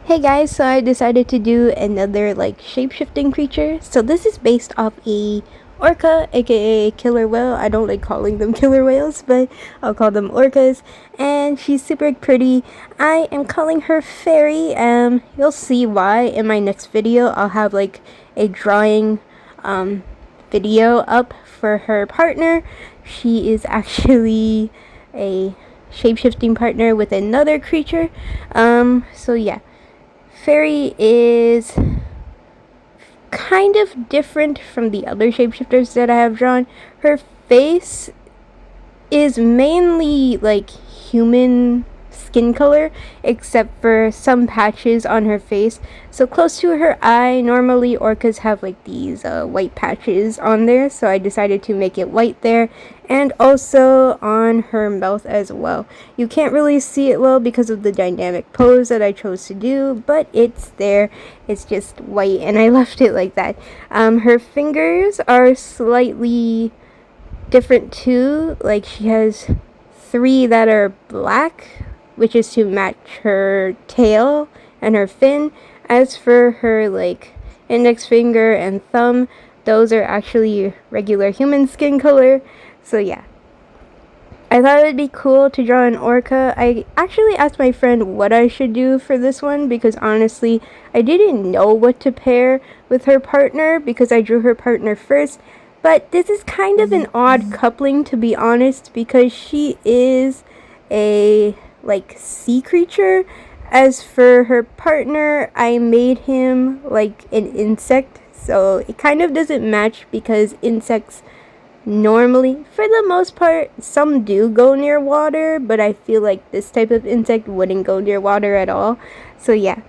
Hey guys, so I decided to do another shape-shifting creature. So this is based off a orca, aka killer whale. I don't like calling them killer whales, but I'll call them orcas. And she's super pretty. I am calling her Fairy. You'll see why in my next video. I'll have like a drawing video up for her partner. She is actually a shape-shifting partner with another creature. So yeah. Fairy is kind of different from the other shapeshifters that I have drawn. Her face is mainly like human skin color, except for some patches on her face. So close to her eye, normally orcas have like these white patches on there, so I decided to make it white there, and also on her mouth as well. You can't really see it well because of the dynamic pose that I chose to do, but it's there. It's just white, and I left it like that. Her fingers are slightly different too. Like she has 3 that are black, which is to match her tail and her fin. As for her index finger and thumb, those are actually regular human skin color. So yeah, I thought it would be cool to draw an orca. I actually asked my friend what I should do for this one because honestly, I didn't know what to pair with her partner because I drew her partner first. But this is kind of an odd coupling, to be honest, because she is a sea creature. As for her partner, I made him like an insect, so it kind of doesn't match because insects normally, for the most part, some do go near water, but I feel like this type of insect wouldn't go near water at all. So yeah,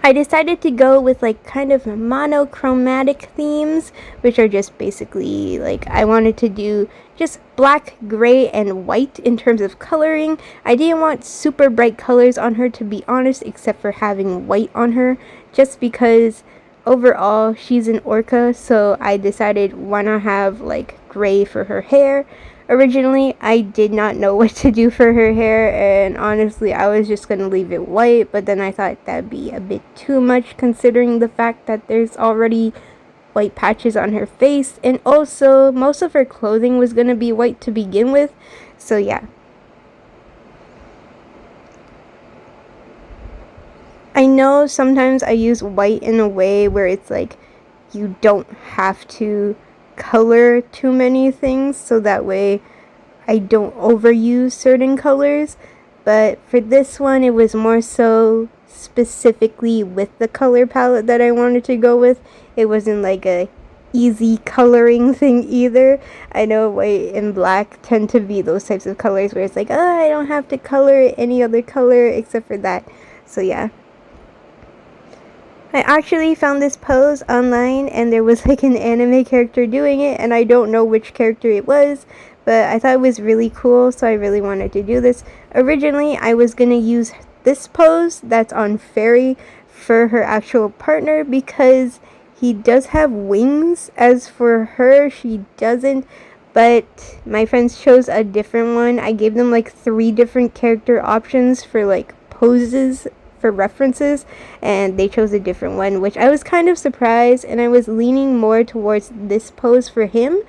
I decided to go with kind of monochromatic themes, which are just basically I wanted to do just black, gray, and white in terms of coloring. I didn't want super bright colors on her, to be honest, except for having white on her, just because overall she's an orca, so I decided why not have gray for her hair. Originally, I did not know what to do for her hair, and honestly, I was just gonna leave it white, but then I thought that'd be a bit too much considering the fact that there's already white patches on her face, and also most of her clothing was gonna be white to begin with, so yeah. I know sometimes I use white in a way where it's you don't have to color too many things, so that way I don't overuse certain colors. But for this one, it was more so specifically with the color palette that I wanted to go with. It wasn't like a easy coloring thing either. I know white and black tend to be those types of colors where it's oh, I don't have to color any other color except for that. So yeah. I actually found this pose online, and there was an anime character doing it, and I don't know which character it was, but I thought it was really cool, so I really wanted to do this. Originally, I was going to use this pose that's on Fairy for her actual partner because he does have wings. As for her, she doesn't, but my friends chose a different one. I gave them 3 different character options for poses for references, and they chose a different one, which I was kind of surprised, and I was leaning more towards this pose for him,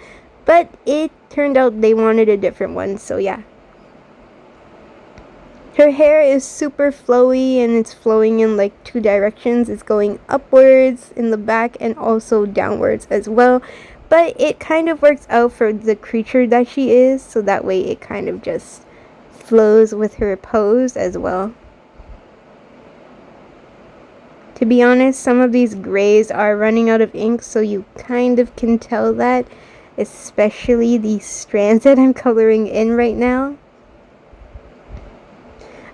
but it turned out they wanted a different one, so yeah. Her hair is super flowy, and it's flowing in 2 directions. It's going upwards in the back and also downwards as well, but it kind of works out for the creature that she is, so that way it kind of just flows with her pose as well. To be honest, some of these grays are running out of ink, so you kind of can tell that, especially these strands that I'm coloring in right now.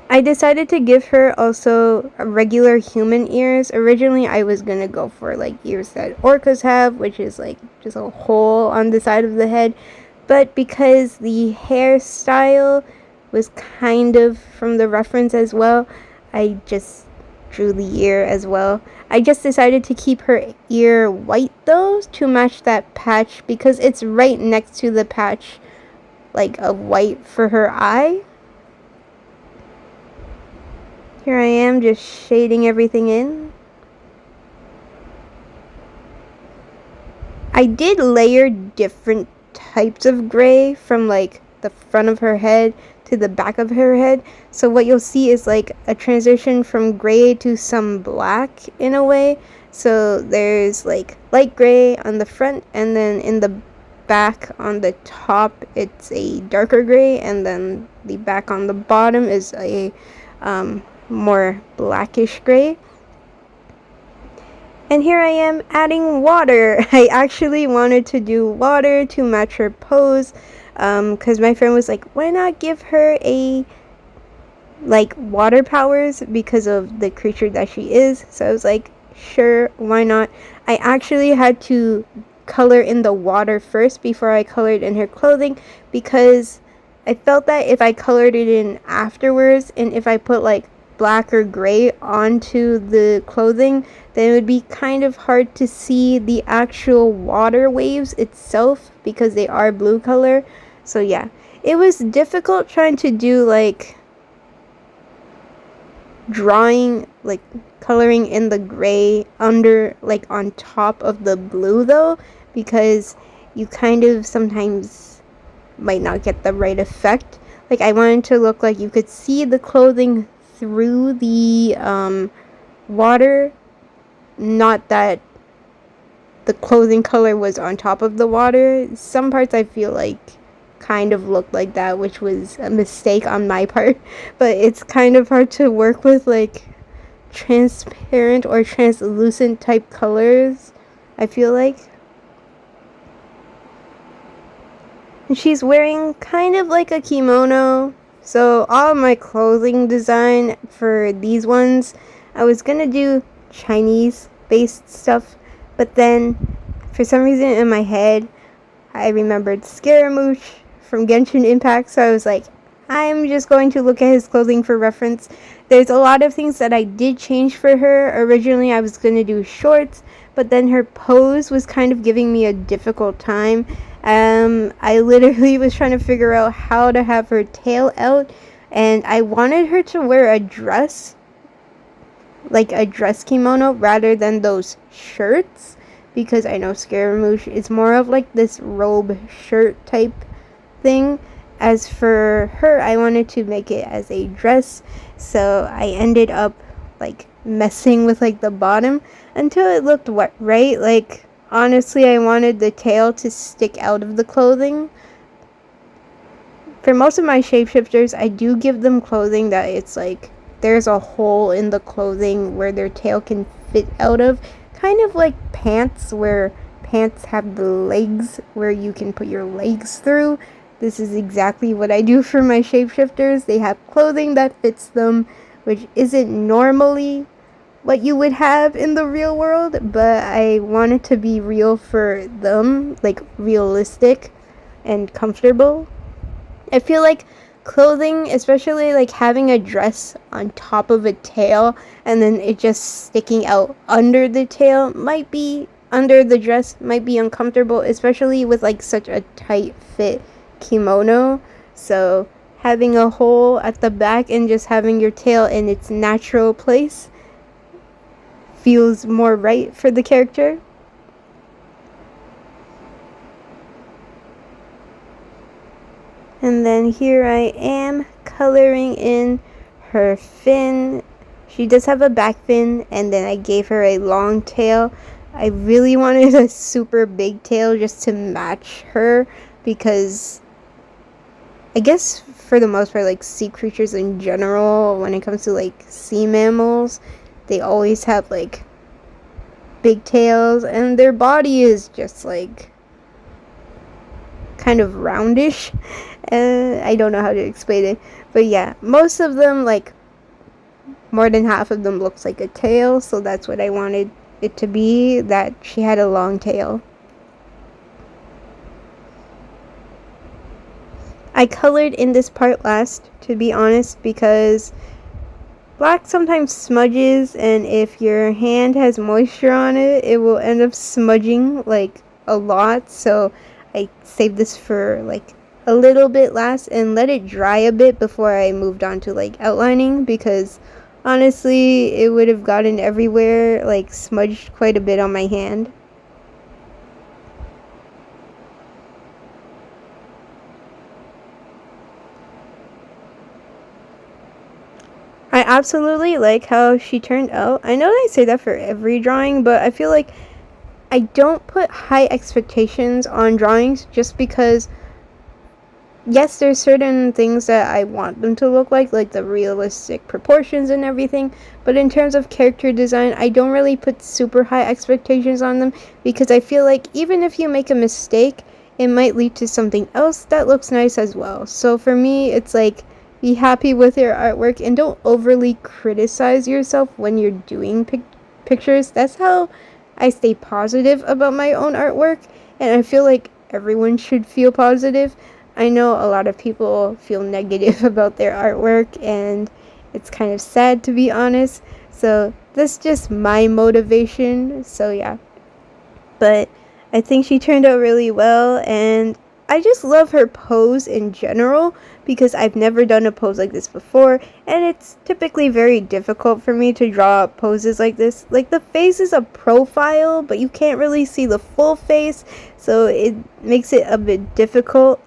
I decided to give her also regular human ears. Originally, I was gonna go for ears that orcas have, which is just a hole on the side of the head, but because the hairstyle was kind of from the reference as well, I just drew the ear as well. I just decided to keep her ear white though to match that patch because it's right next to the patch of white for her eye. Here I am just shading everything in. I did layer different types of gray from like the front of her head to the back of her head. So what you'll see is like a transition from gray to some black in a way. So there's like light gray on the front, and then in the back on the top it's a darker gray, and then the back on the bottom is a more blackish gray. And here I am adding water. I actually wanted to do water to match her pose, because my friend was like, why not give her a like water powers because of the creature that she is. So I was like, sure, why not. I actually had to color in the water first before I colored in her clothing, because I felt that if I colored it in afterwards, and if I put like black or gray onto the clothing, then it would be kind of hard to see the actual water waves itself because they are blue color. So yeah, it was difficult trying to do like drawing, like coloring in the gray under, like on top of the blue though, because you kind of sometimes might not get the right effect. Like I wanted to look like you could see the clothing through the water, not that the clothing color was on top of the water. Some parts I feel like kind of looked like that, which was a mistake on my part, but it's kind of hard to work with like transparent or translucent type colors, I feel like. And she's wearing kind of like a kimono. So all of my clothing design for these ones, I was gonna do Chinese based stuff, but then for some reason in my head I remembered Scaramouche from Genshin Impact, so I was like, I'm just going to look at his clothing for reference. There's a lot of things that I did change for her. Originally I was going to do shorts, but then her pose was kind of giving me a difficult time. I literally was trying to figure out how to have her tail out, and I wanted her to wear a dress, like a dress kimono, rather than those shirts, because I know Scaramouche is more of like this robe shirt type thing. As for her, I wanted to make it as a dress, so I ended up like messing with like the bottom until it looked right. Like honestly, I wanted the tail to stick out of the clothing. For most of my shapeshifters, I do give them clothing that it's like there's a hole in the clothing where their tail can fit out of, kind of like pants, where pants have the legs where you can put your legs through. This is exactly what I do for my shapeshifters. They have clothing that fits them, which isn't normally what you would have in the real world, but I want it to be real for them, like realistic and comfortable. I feel like clothing, especially like having a dress on top of a tail and then it just sticking out under the tail, might be under the dress, might be uncomfortable, especially with like such a tight fit kimono. So having a hole at the back and just having your tail in its natural place feels more right for the character. And then here I am coloring in her fin. She does have a back fin, and then I gave her a long tail. I really wanted a super big tail just to match her, because I guess for the most part, like sea creatures in general, when it comes to like sea mammals, they always have like big tails, and their body is just like kind of roundish. I don't know how to explain it, but yeah, most of them, like more than half of them, looks like a tail, so that's what I wanted it to be, that she had a long tail. I colored in this part last, to be honest, because black sometimes smudges, and if your hand has moisture on it, it will end up smudging like a lot. So I saved this for like a little bit last and let it dry a bit before I moved on to like outlining, because Honestly, it would have gotten everywhere, like smudged quite a bit on my hand. I absolutely like how she turned out. I know I say that for every drawing, but I feel like I don't put high expectations on drawings just because yes, there's certain things that I want them to look like the realistic proportions and everything, but in terms of character design, I don't really put super high expectations on them because I feel like even if you make a mistake, it might lead to something else that looks nice as well. So for me, it's like be happy with your artwork and don't overly criticize yourself when you're doing pictures. That's how I stay positive about my own artwork, and I feel like everyone should feel positive. I know a lot of people feel negative about their artwork, and it's kind of sad to be honest. So that's just my motivation. So yeah, but I think she turned out really well, and I just love her pose in general because I've never done a pose like this before, and it's typically very difficult for me to draw poses like this. Like the face is a profile, but you can't really see the full face, so it makes it a bit difficult.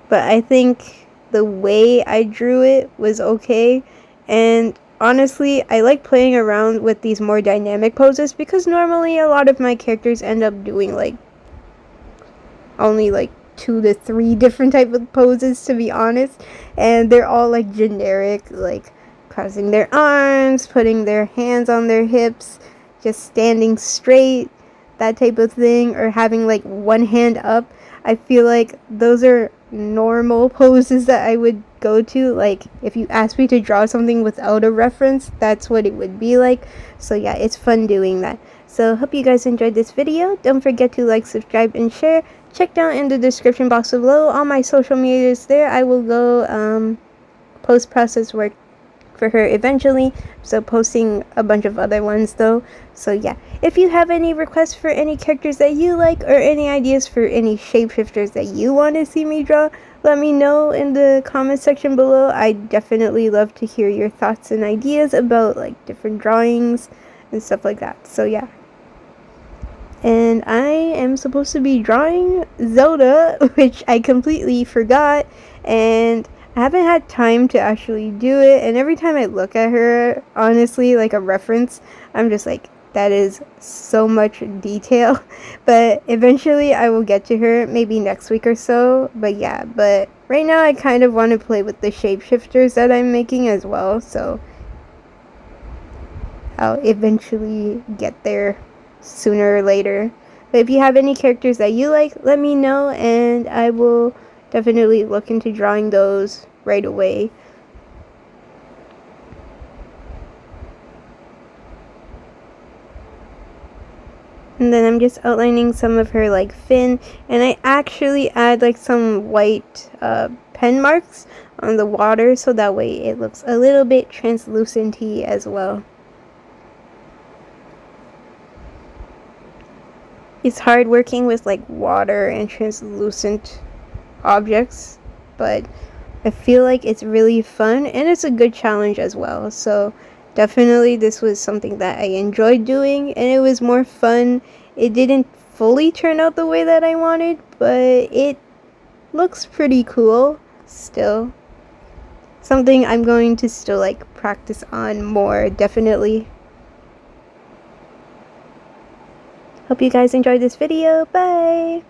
But I think the way I drew it was okay, and honestly, I like playing around with these more dynamic poses because normally a lot of my characters end up doing like only like 2 to 3 different type of poses, to be honest, and they're all like generic, like crossing their arms, putting their hands on their hips, just standing straight, that type of thing, or having like one hand up. I feel like those are normal poses that I would go to. Like if you ask me to draw something without a reference, that's what it would be like. So yeah, it's fun doing that. So hope you guys enjoyed this video. Don't forget to like, subscribe, and share. Check down in the description box below all my social medias there. I will go post-process work for her eventually, so posting a bunch of other ones though. So yeah, if you have any requests for any characters that you like or any ideas for any shapeshifters that you want to see me draw, let me know in the comment section below. I definitely love to hear your thoughts and ideas about like different drawings and stuff like that. So yeah, and I am supposed to be drawing Zelda, which I completely forgot, and I haven't had time to actually do it. And every time I look at her, honestly, like a reference, I'm just like, that is so much detail. But eventually I will get to her, maybe next week or so. But yeah, but right now I kind of want to play with the shapeshifters that I'm making as well, so I'll eventually get there sooner or later. But if you have any characters that you like, let me know, and I will definitely look into drawing those right away. And then I'm just outlining some of her like fin, and I actually add like some white pen marks on the water so that way it looks a little bit translucent-y as well. It's hard working with like water and translucent objects, but I feel like it's really fun and it's a good challenge as well. So definitely this was something that I enjoyed doing, and it was more fun. It didn't fully turn out the way that I wanted, but it looks pretty cool still. Something I'm going to still like practice on more, definitely. Hope you guys enjoyed this video. Bye!